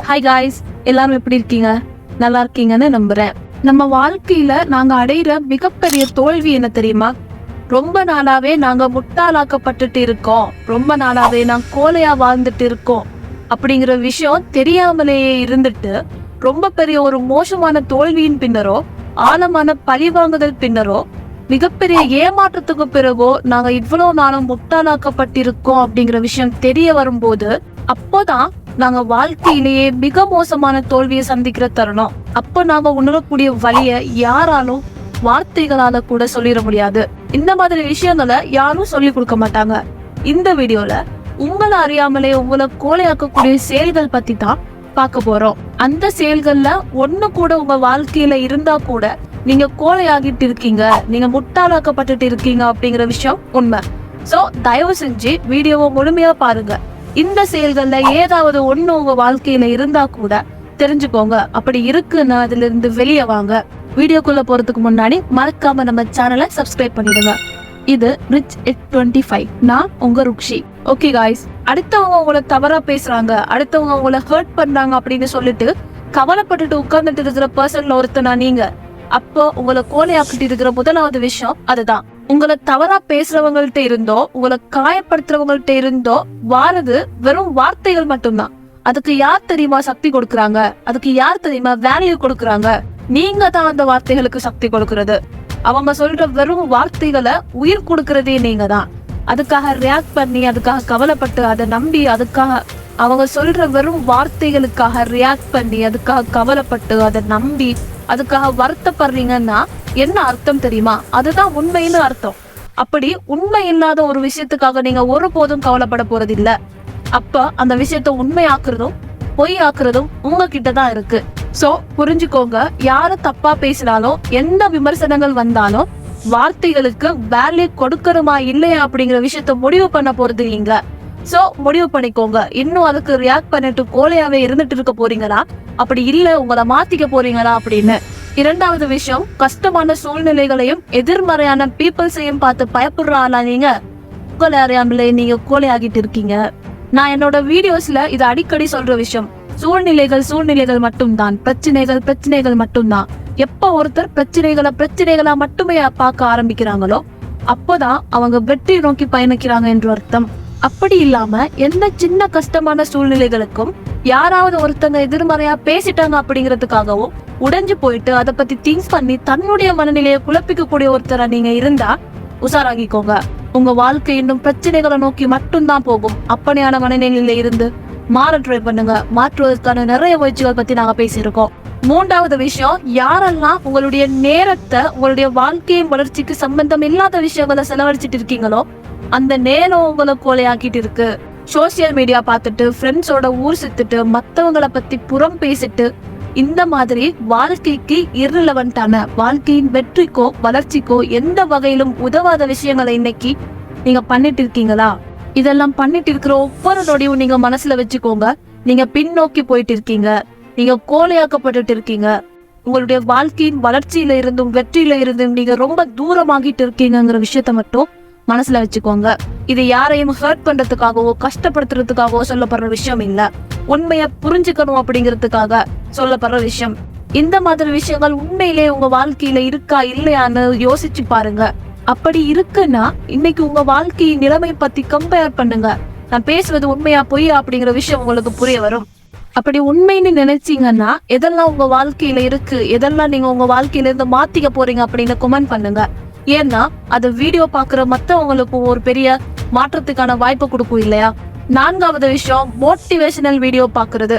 Hi guys, எல்லாரும் எப்படி இருக்கீங்க? நல்லா இருக்கீங்கன்னு நம்புறேன். நம்ம வாழ்க்கையில நாங்க அடையிற மிகப்பெரிய தோல்வி என்ன தெரியுமா? ரொம்ப நாளாவே நாங்க முட்டாளாக்கப்பட்டுட்டு இருக்கோம், ரொம்ப நாளாவே நாங்க கோலையா வாழ்ந்துட்டு இருக்கோம் அப்படிங்கிற விஷயம் தெரியாமலேயே இருந்துட்டு ரொம்ப பெரிய ஒரு மோசமான தோல்வியின் பின்னரோ, ஆழமான பழிவாங்குதல் பின்னரோ, மிகப்பெரிய ஏமாற்றத்துக்கு பிறகோ நாங்க இவ்வளவு நாளும் முட்டாளாக்கப்பட்டிருக்கோம் அப்படிங்கிற விஷயம் தெரிய வரும்போது, அப்போதான் நாங்க வாழ்க்கையிலேயே மிக மோசமான தோல்வியை சந்திக்கிற தருணம். அப்போ நாங்க உணரக்கூடிய வழிய யாராலும் வார்த்தைகளால கூட சொல்லிட முடியாது. இந்த மாதிரி விஷயங்களை யாரும் சொல்லி கொடுக்க மாட்டாங்க. இந்த வீடியோல உங்களை அறியாமலே உங்களை கோலையாக்கக்கூடிய செயல்கள் பத்தி தான் பார்க்க போறோம். அந்த செயல்கள்ல ஒண்ணு கூட உங்க வாழ்க்கையில இருந்தா கூட நீங்க கோலையாகிட்டு இருக்கீங்க, நீங்க முட்டாளாக்கப்பட்டுட்டு இருக்கீங்க அப்படிங்கிற விஷயம் உண்மை. சோ தயவு செஞ்சு வீடியோவை முழுமையா பாருங்க. இந்த செயல்கள்ல ஏதாவது ஒண்ணு உங்க வாழ்க்கையில இருந்தா கூட தெரிஞ்சுக்கோங்க. அப்படி இருக்குன்னா அதுல இருந்து வெளியே வாங்க. வீடியோக்குள்ள போறதுக்கு முன்னாடி மறக்காம நம்ம சேனலை சப்ஸ்கிரைப் பண்ணிடுங்க. இது ரிச் எட் 25. நான் உங்க ருக்ஷி. ஓகே காய்ஸ், அடுத்தவங்க உங்களை தவறா பேசுறாங்க, அடுத்தவங்க உங்களை ஹர்ட் பண்றாங்க அப்படின்னு சொல்லிட்டு கவலைப்பட்டுட்டு உட்கார்ந்துட்டு இருக்கிற பர்சன்ல ஒருத்தனா நீங்க. அப்போ உங்களை கோலையாக்கிட்டு இருக்கிற முதலாவது விஷயம் அதுதான். உங்களை தவறா பேசுறவங்கள்ட்ட இருந்தோ, உங்களை காயப்படுத்துறவங்கள்ட்ட இருந்தோ வாரது வெறும் வார்த்தைகள் மட்டும்தான். அதுக்கு யார் தெரியுமா சக்தி கொடுக்கறாங்க? அதுக்கு யார் தெரியுமா வேல்யூ கொடுக்கறாங்க? நீங்க தான் அந்த வார்த்தைகளுக்கு சக்தி கொடுக்கறது. அவங்க சொல்ற வெறும் வார்த்தைகளை உயிர் கொடுக்கறதே நீங்க தான். அதுக்காக ரியாக்ட் பண்ணி, அதுக்காக கவலைப்பட்டு, அதை நம்பி, அதுக்காக அவங்க சொல்ற வெறும் வார்த்தைகளுக்காக ரியாக்ட் பண்ணி, அதுக்காக கவலைப்பட்டு, அதை நம்பி, அதுக்காக வருத்தப்படுறீங்கன்னா என்ன அர்த்தம் தெரியுமா? அதுதான் உண்மைன்னு அர்த்தம். அப்படி உண்மை இல்லாத ஒரு விஷயத்துக்காக நீங்க ஒருபோதும் கவலைப்பட போறது இல்ல. அப்ப அந்த விஷயத்த உண்மையாக்குறதும் பொய் ஆக்குறதும் உங்ககிட்டதான் இருக்கு. சோ புரிஞ்சுக்கோங்க, யாரு தப்பா பேசினாலும், எந்த விமர்சனங்கள் வந்தாலும் வார்த்தைகளுக்கு வேல்யூ கொடுக்கணுமா இல்லையா அப்படிங்கிற விஷயத்த முடிவு பண்ண போறது நீங்க. சோ முடிவு பண்ணிக்கோங்க. இன்னும் அதுக்கு ரியாக்ட் பண்ணிட்டு கோலையாவே இருந்துட்டு இருக்க போறீங்களா, அப்படி இல்ல உங்களை மாத்திக்க போறீங்களா அப்படின்னு. இரண்டாவது விஷயம், கஷ்டமான சூழ்நிலைகளையும் எதிர்மறையான பீப்புள்ஸையும் பார்த்து பயப்படுற ஆளா நீங்க? உங்களை அறியாமலே நீங்க கோலையாகிட்டு இருக்கீங்க. நான் என்னோட வீடியோஸ்ல இது அடிக்கடி சொல்ற விஷயம். சூழ்நிலைகள் மட்டும்தான், பிரச்சனைகள் மட்டும்தான். எப்ப ஒருத்தர் பிரச்சனைகளா மட்டுமே பார்க்க ஆரம்பிக்கிறாங்களோ அப்போதான் அவங்க வெற்றி நோக்கி பயணிக்கிறாங்க என்று அர்த்தம். அப்படி இல்லாம எந்த சின்ன கஷ்டமான சூழ்நிலைகளுக்கும் யாராவது ஒருத்தங்க எதிர்மறையா பேசிட்டாங்க அப்படிங்கிறதுக்காகவும் உடைஞ்சு போயிட்டு அதை பத்தி திங்ஸ் பண்ணி தன்னுடைய மனநிலையை குழப்பிக்கக்கூடிய ஒருத்தரை நீங்க இருந்தா உஷாராகிக்கோங்க. உங்க வாழ்க்கை இன்னும் பிரச்சனைகளை நோக்கி மட்டும்தான் போகும். அப்படியான மனநிலையில இருந்து மாற ட்ரை பண்ணுங்க. மாற்றுவதற்கான நிறைய முயற்சிகள் பத்தி நாங்க பேசியிருக்கோம். மூன்றாவது விஷயம், யாரெல்லாம் உங்களுடைய நேரத்தை உங்களுடைய வாழ்க்கையின் வளர்ச்சிக்கு சம்பந்தம் இல்லாத விஷயங்களை செலவழிச்சிட்டு இருக்கீங்களோ அந்த நேரம் உங்களை கோலையாக்கிட்டு இருக்கு. சோசியல் மீடியா பார்த்துட்டு, ஃப்ரெண்ட்ஸோட ஊர் சுத்திட்டு, மத்தவங்களை பத்தி புறம் பேசிட்டு, இந்த மாதிரி வாழ்க்கைக்கு இர்ரிலவென்ட்டான, வாழ்க்கையின் வெற்றிக்கோ வளர்ச்சிக்கோ எந்த வகையிலும் உதவாத விஷயங்களை இன்னைக்கு நீங்க பண்ணிட்டு இருக்கீங்களா? இதெல்லாம் பண்ணிட்டு இருக்கிற ஒவ்வொரு நொடியும் நீங்க மனசுல வச்சுக்கோங்க. நீங்க பின்னோக்கி போயிட்டு இருக்கீங்க, நீங்க கோலையாக்கப்பட்டு இருக்கீங்க. உங்களுடைய வாழ்க்கையின் வளர்ச்சியில இருந்தும் வெற்றியில இருந்தும் நீங்க ரொம்ப தூரமாகிட்டு இருக்கீங்கிற விஷயத்த மட்டும் மனசுல வச்சுக்கோங்க. இது யாரையும் ஹர்ட் பண்றதுக்காகவோ கஷ்டப்படுத்துறதுக்காகவோ சொல்லப்படுற விஷயம் இல்ல. உண்மைய புரிஞ்சுக்கணும் அப்படிங்கிறதுக்காக சொல்லப்படுற விஷயம். இந்த மாதிரி விஷயங்கள் உண்மையிலே உங்க வாழ்க்கையில இருக்கா இல்லையான்னு யோசிச்சு பாருங்க. அப்படி இருக்குன்னா இன்னைக்கு உங்க வாழ்க்கையின் நிலைமை பத்தி கம்பேர் பண்ணுங்க. நான் பேசுவது உண்மையா பொய்யா அப்படிங்கிற விஷயம் உங்களுக்கு புரிய வரும். அப்படி உண்மைன்னு நினைச்சீங்கன்னா எதெல்லாம் உங்க வாழ்க்கையில இருக்கு, எதெல்லாம் நீங்க உங்க வாழ்க்கையில இருந்து மாத்திக்க போறீங்க அப்படின்னு கமெண்ட் பண்ணுங்க. ஏன்னா அது வீடியோ பாக்குற மத்தவங்களுக்கும் ஒரு பெரிய மாற்றத்துக்கான வாய்ப்பு கொடுக்கும் இல்லையா? நான்காவது விஷயம், மோட்டிவேஷனல் வீடியோ பாக்குறது.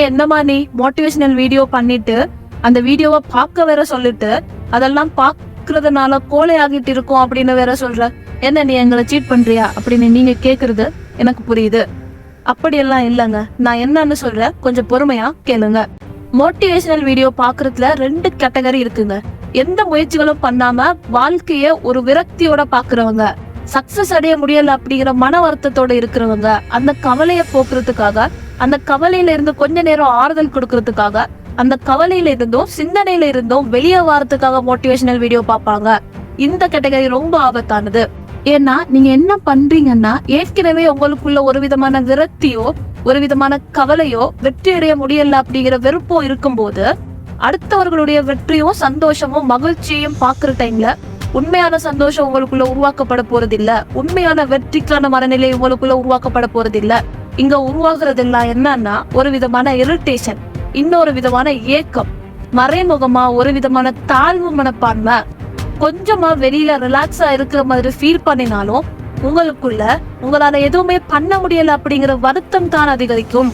என்னமா நீ மோட்டிவேஷனல் வீடியோ பண்ணிட்டு அந்த வீடியோவை பார்க்க வேற சொல்லிட்டு அதெல்லாம் பாக்குறதுனால கோலை ஆகிட்டு இருக்கோம் அப்படின்னு வேற சொல்ற. என்ன நீ எங்களை சீட் பண்றியா அப்படின்னு நீங்க கேக்குறது எனக்கு புரியுது. அப்படியெல்லாம் இல்லைங்க. நான் என்னன்னு சொல்றேன், கொஞ்சம் பொறுமையா கேளுங்க. மோட்டிவேஷனல் வீடியோ பாக்குறதுல 2 கேட்டகரி இருக்குங்க. எந்த முயற்சிகளும் பண்ணாம வாழ்க்கைய ஒரு விரக்தியோட பாக்குறவங்க, சக்சஸ் அடைய முடியல அப்படிங்கிற மன வருத்தத்தோட இருக்கிறவங்க, அந்த கவலைய போக்குறதுக்காக, அந்த கவலையில இருந்து கொஞ்ச நேரம் ஆறுதல் கொடுக்கறதுக்காக, அந்த கவலையில இருந்தும் சிந்தனையில இருந்தும் வெளியே வாரத்துக்காக மோட்டிவேஷனல் வீடியோ பார்ப்பாங்க. இந்த கேட்டகரி ரொம்ப ஆபத்தானது. ஏன்னா நீங்க என்ன பண்றீங்கன்னா ஏற்கனவே உங்களுக்குள்ள ஒரு விதமான விரக்தியோ ஒரு விதமான கவலையோ வெற்றி அடைய முடியல அப்படிங்கிற வெறுப்போ இருக்கும்போது அடுத்தவர்களுடைய வெற்றியும் சந்தோஷமும் மகிழ்ச்சியையும் பாக்குற டைம்ல உண்மையான சந்தோஷம் உங்களுக்குள்ள உருவாக்கப்பட போறது இல்ல, உண்மையான வெற்றிக்கான மனநிலை உங்களுக்குள்ள உருவாக்கப்பட போறது இல்ல. இங்க உருவாகிறது எல்லாம் என்னன்னா ஒரு விதமான இரிட்டேஷன், இன்னொரு விதமான ஏக்கம், மறைமுகமா ஒரு விதமான தாழ்வு மனப்பான்மை, கொஞ்சமா வெளியில ரிலாக்ஸா இருக்கிற மாதிரி ஃபீல் பண்ணினாலும் உங்களுக்குள்ள உங்களால எதுவுமே பண்ண முடியல அப்படிங்கிற வருத்தம் தான் அதிகரிக்கும்.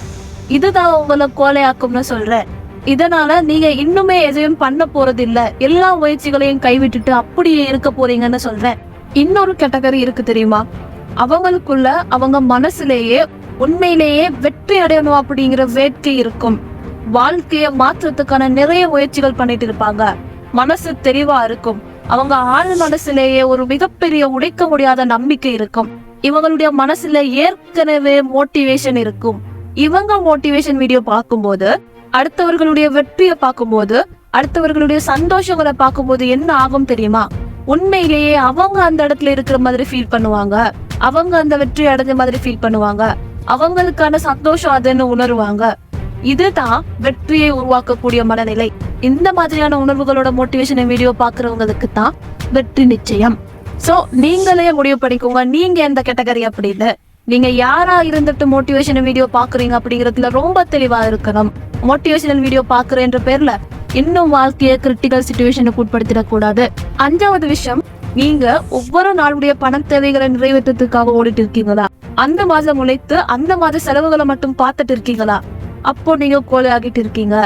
இதுதான் உங்களை கோலையாக்கும்னு சொல்றேன். இதனால நீங்க இன்னுமே எதையும் பண்ண போறது இல்ல, எல்லா முயற்சிகளையும் கைவிட்டுட்டு அப்படியே இருக்க போறீங்கன்னு சொல்றேன். இன்னொரு கேட்டகரி இருக்கு தெரியுமா, அவங்களுக்குள்ள அவங்க மனசுலேயே உண்மையிலேயே வெற்றி அடையணும் அப்படிங்கிற வேட்கை இருக்கும். வாழ்க்கைய மாற்றத்துக்கான நிறைய முயற்சிகள் பண்ணிட்டு இருப்பாங்க, மனசு தெளிவா இருக்கும், அவங்க ஆள் மனசுலேயே ஒரு மிகப்பெரிய உடைக்க முடியாத நம்பிக்கை இருக்கும். இவங்களுடைய மனசுல ஏற்கனவே மோட்டிவேஷன் இருக்கும். இவங்க மோட்டிவேஷன் வீடியோ பார்க்கும்போது, அடுத்தவர்களுடைய வெற்றியை பார்க்கும்போது, அடுத்தவர்களுடைய சந்தோஷங்களை பார்க்கும்போது என்ன ஆகும் தெரியுமா, உண்மையிலேயே அவங்க அந்த இடத்துல இருக்கிற மாதிரி ஃபீல் பண்ணுவாங்க, அவங்க அந்த வெற்றி அடைஞ்ச மாதிரி ஃபீல் பண்ணுவாங்க, அவங்களுக்கான சந்தோஷம் அதுன்னு உணர்வாங்க. இதுதான் வெற்றியை உருவாக்கக்கூடிய மனநிலை. இந்த மாதிரியான உணர்வுகளோட மோட்டிவேஷன் வீடியோ பாக்குறவங்களுக்கு தான் வெற்றி நிச்சயம். சோ நீங்களே முடிவு பண்ணிக்கோங்க, நீங்க எந்த கேட்டகரி அப்படின்னு. நீங்க யாரா இருந்துட்டு மோட்டிவேஷன் வீடியோ பாக்குறீங்க அப்படிங்கறதுல ரொம்ப தெளிவா இருக்கணும். மோட்டிவேஷனல் வீடியோ பாக்குறேன்ற பேர்ல இன்னும் வாழ்க்கைய கிரிட்டிக்கல் சிச்சுவேஷனுக்கு உட்படுத்திடக்கூடாது. 5வது விஷயம், நீங்க ஒவ்வொரு நாளுடைய பண தேவைகளை நிறைவேற்றத்துக்காக ஓடிட்டு இருக்கீங்களா? அந்த மாதம் உழைத்து அந்த மாத செலவுகளை மட்டும் பார்த்துட்டு இருக்கீங்களா? அப்போ நீங்க கோலை ஆகிட்டு இருக்கீங்க.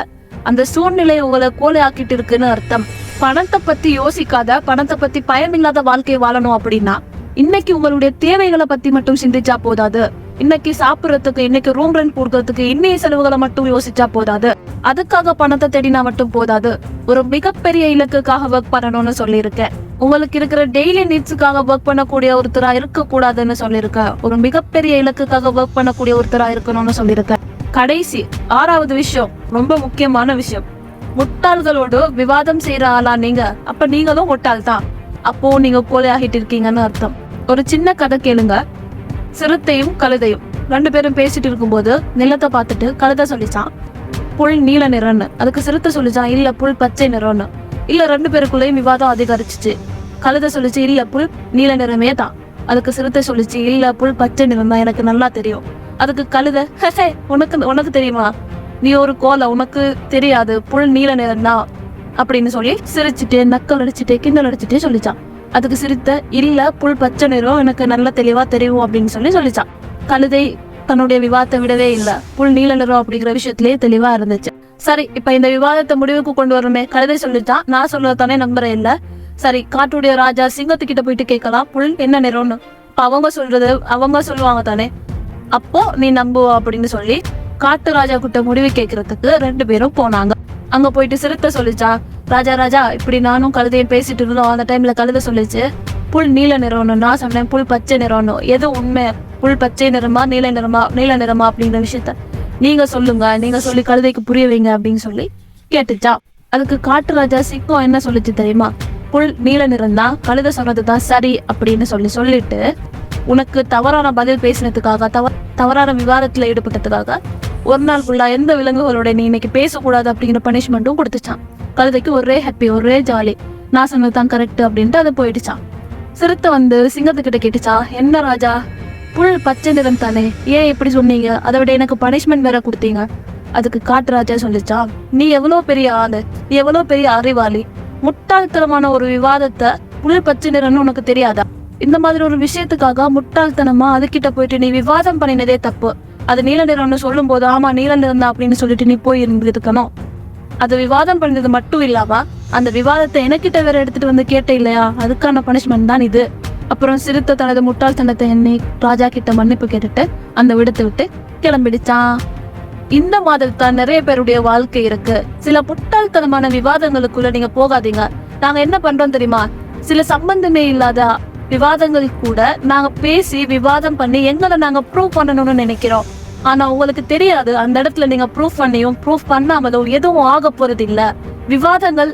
அந்த சூழ்நிலை உங்களை கோலை ஆக்கிட்டு இருக்குன்னு அர்த்தம். பணத்தை பத்தி யோசிக்காத, பணத்தை பத்தி பயமில்லாத வாழ்க்கையை வாழணும் அப்படின்னா இன்னைக்கு உங்களுடைய தேவைகளை பத்தி மட்டும் சிந்திச்சா போதாது. இன்னைக்கு சாப்பிடறதுக்கு, இன்னைக்கு ரூம் ரெண்ட் கொடுக்கறதுக்கு இன்னைய செலவுகளை மட்டும் யோசிச்சா போதாது. அதுக்காக பணத்தை தேடினா மட்டும் போதாது. ஒரு மிகப்பெரிய இலக்குக்காக ஒர்க் பண்ணணும்னு சொல்லியிருக்கேன். உங்களுக்கு இருக்கிற டெய்லி நீட்ஸுக்காக ஒர்க் பண்ணக்கூடிய ஒருத்தரா இருக்க கூடாதுன்னு சொல்லியிருக்கேன். ஒரு மிகப்பெரிய இலக்குக்காக ஒர்க் பண்ணக்கூடிய ஒருத்தரா இருக்கணும்னு சொல்லியிருக்கேன். கடைசி 6வது விஷயம், ரொம்ப முக்கியமான விஷயம், முட்டாள்களோடு விவாதம் செய்யற ஆளா நீங்க? அப்ப நீங்களும் முட்டாள் தான். அப்போ நீங்க கோலை ஆகிட்டு இருக்கீங்கன்னு அர்த்தம். ஒரு சின்ன கதை கேளுங்க. சிறுத்தையும் கழுதையும் 2 பேரும் பேசிட்டு இருக்கும்போது நிலத்தை பார்த்துட்டு கழுதை சொல்லிச்சான் புல் நீல நிறம்னு. அதுக்கு சிறுத்தை சொல்லிச்சான் இல்ல புல் பச்சை நிறம்னு. இல்ல 2 பேருக்குள்ளேயும் விவாதம் அதிகரிச்சிச்சு. கழுதை சொல்லிச்சு இல்ல புல் நீல நிறமே தான். அதுக்கு சிறுத்தை சொல்லிச்சு இல்ல புல் பச்சை நிறம் தான், எனக்கு நல்லா தெரியும். அதுக்கு கழுதை உனக்கு தெரியுமா, நீ ஒரு கோலை, உனக்கு தெரியாது, புல் நீல நிறம் தான் அப்படின்னு சொல்லி சிரிச்சுட்டு நக்கல் அடிச்சுட்டு கிண்டல் அடிச்சுட்டே சொல்லிச்சான். அதுக்கு சிரித்த இல்ல புல் பச்சை நிறம், எனக்கு நல்ல தெளிவா தெரியும் அப்படின்னு சொல்லிச்சான். கழுதை தன்னுடைய விவாதத்தை விடவே இல்ல, புல் நீல நிறம் அப்படிங்கிற விஷயத்திலேயே தெளிவா இருந்துச்சு. சரி, இப்ப இந்த விவாதத்தை முடிவுக்கு கொண்டு வரணுமே. கழுதை சொல்லிச்சான் நான் சொல்றதானே நம்புறேன் இல்ல, சரி காட்டுடைய ராஜா சிங்கத்துக்கிட்ட போயிட்டு கேட்கலாம் புல் என்ன நிறம்னு. அவங்க சொல்லுவாங்க தானே, அப்போ நீ நம்புவ அப்படின்னு சொல்லி காட்டு ராஜா கிட்ட முடிவு கேட்கறதுக்கு 2 பேரும் போனாங்க. அங்க போயிட்டு சிறுத்தை சொல்லிச்சா ராஜா இப்படி நானும் கழுதையும் பேசிட்டு இருந்தோம். அந்த டைம்ல கழுதை சொல்லிச்சு புல் நீல நிறம்னு. நான் சொன்னேன் புல் பச்சை நிறம்னு. எது உண்மை, புல் பச்சை நிறமா நீல நிறமா அப்படிங்கிற விஷயத்த நீங்க சொல்லுங்க, நீங்க சொல்லி கழுதைக்கு புரிய வைங்க அப்படின்னு சொல்லி கேட்டுச்சா. அதுக்கு காட்டு ராஜா சிங்கம் என்ன சொல்லிச்சு தெரியுமா, புல் நீல நிறம் தான், கழுதை சொன்னதுதான் சரி அப்படின்னு சொல்லிட்டு உனக்கு தவறான பதில் பேசினதுக்காக, தவறான விவாதத்துல ஈடுபட்டதுக்காக ஒரு நாள் ஃபுல்லா எந்த விலங்குகளோட நீ இன்னைக்கு பேசக்கூடாது அப்படிங்கிற பனிஷ்மெண்ட்டும் கொடுத்துச்சான். கழுதைக்கு ஒரே ஹாப்பி, ஒரே ஜாலி, நான் சொன்னதுதான் கரெக்ட் அப்படின்ட்டு அது போயிடுச்சான். சிறுத்தை சிங்கத்துக்கிட்ட கேட்டுச்சா என்ன ராஜா புல் பச்சை நிறம் தானே, ஏன் இப்படி சொன்னீங்க, அதை விட எனக்கு பனிஷ்மெண்ட் வேற கொடுத்தீங்க. அதுக்கு காட்டு ராஜா சொல்லிச்சா நீ எவ்வளவு பெரிய ஆளு, நீ எவ்வளவு பெரிய அறிவாளி, முட்டாள்தனமான ஒரு விவாதத்தை புல் பச்சை நிறம்னு உனக்கு தெரியாதா? இந்த மாதிரி ஒரு விஷயத்துக்காக முட்டாள்தனமா அதுகிட்ட போயிட்டு நீ விவாதம் பண்ணினதே தப்பு. அது நீல நிறம்னு சொல்லும் போது ஆமா நீல நிறம் தான் அப்படின்னு சொல்லிட்டு நீ போய் இருந்திருக்கணும். அது விவாதம் பண்ணது மட்டும் இல்லாம அந்த விவாதத்தை எனக்கிட்ட வேற எடுத்துட்டு வந்து கேட்ட இல்லையா, அதுக்கான பனிஷ்மெண்ட் தான் இது. அப்புறம் சிறுத்தை தனது முட்டாள்தனத்தை எண்ணி ராஜா கிட்ட மன்னிப்பு கேட்டுட்டு அந்த விடத்தை விட்டு கிளம்பிடுச்சான். இந்த மாதிரி தான் நிறைய பேருடைய வாழ்க்கை இருக்கு. சில முட்டாள்தனமான விவாதங்களுக்குள்ள நீங்க போகாதீங்க. நாங்க என்ன பண்றோம் தெரியுமா, சில சம்பந்தமே இல்லாத விவாதங்கள் கூட நாங்க பேசி விவாதம் பண்ணி எங்களை நாங்க ப்ரூவ் பண்ணணும்னு நினைக்கிறோம். ஆனா உங்களுக்கு தெரியாது, அந்த இடத்துல நீங்க ப்ரூவ் பண்ணியும் ப்ரூவ் பண்ணாமலும் எதுவும் ஆக போறது இல்ல. விவாதங்கள்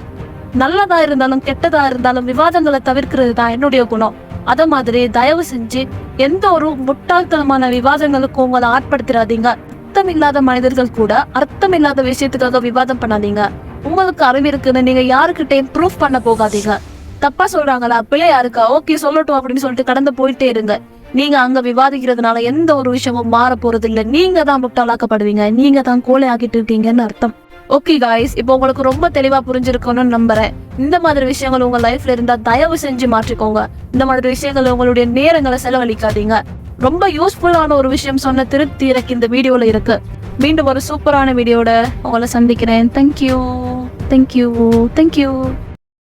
நல்லதா இருந்தாலும் கெட்டதா இருந்தாலும் விவாதங்களை தவிர்க்கிறது தான் என்னுடைய குணம். அத மாதிரி தயவு செஞ்சு எந்த ஒரு முட்டாள்தனமான விவாதங்களுக்கும் உங்களை ஆட்படுத்திடாதீங்க. அர்த்தம் இல்லாத மனிதர்கள் கூட அர்த்தம் இல்லாத விஷயத்துக்காக விவாதம் பண்ணாதீங்க. உங்களுக்கு அறிவு இருக்குன்னு நீங்க யாருக்கிட்டையும் ப்ரூஃப் பண்ண போகாதீங்க. தப்பா சொல்றாங்களா, பிள்ளையா இருக்கா, ஓகே சொல்லட்டும் அப்படின்னு சொல்லிட்டு கடந்து போயிட்டே இருங்க. நீங்க அங்க விவாதிக்கிறதுனால எந்த ஒரு விஷயமும் மாற போறது இல்ல. நீங்க தான் முட்டாளாக்கப்படுவீங்க, நீங்க தான் கோலை ஆக்கிட்டு இருக்கீங்கன்னு அர்த்தம். ஓகே காய்ஸ், இப்போ உங்களுக்கு ரொம்ப தெளிவா புரிஞ்சிருக்கணும்னு நம்புறேன். இந்த மாதிரி விஷயங்கள் உங்க லைஃப்ல இருந்தா தயவு செஞ்சு மாற்றிக்கோங்க. இந்த மாதிரி விஷயங்கள் உங்களுடைய நேரங்களை செலவழிக்காதீங்க. ரொம்ப யூஸ்ஃபுல்லான ஒரு விஷயம் சொன்ன திருப்தி எனக்கு இந்த வீடியோல இருக்கு. மீண்டும் ஒரு சூப்பரான வீடியோட உங்களை சந்திக்கிறேன். தேங்க்யூ.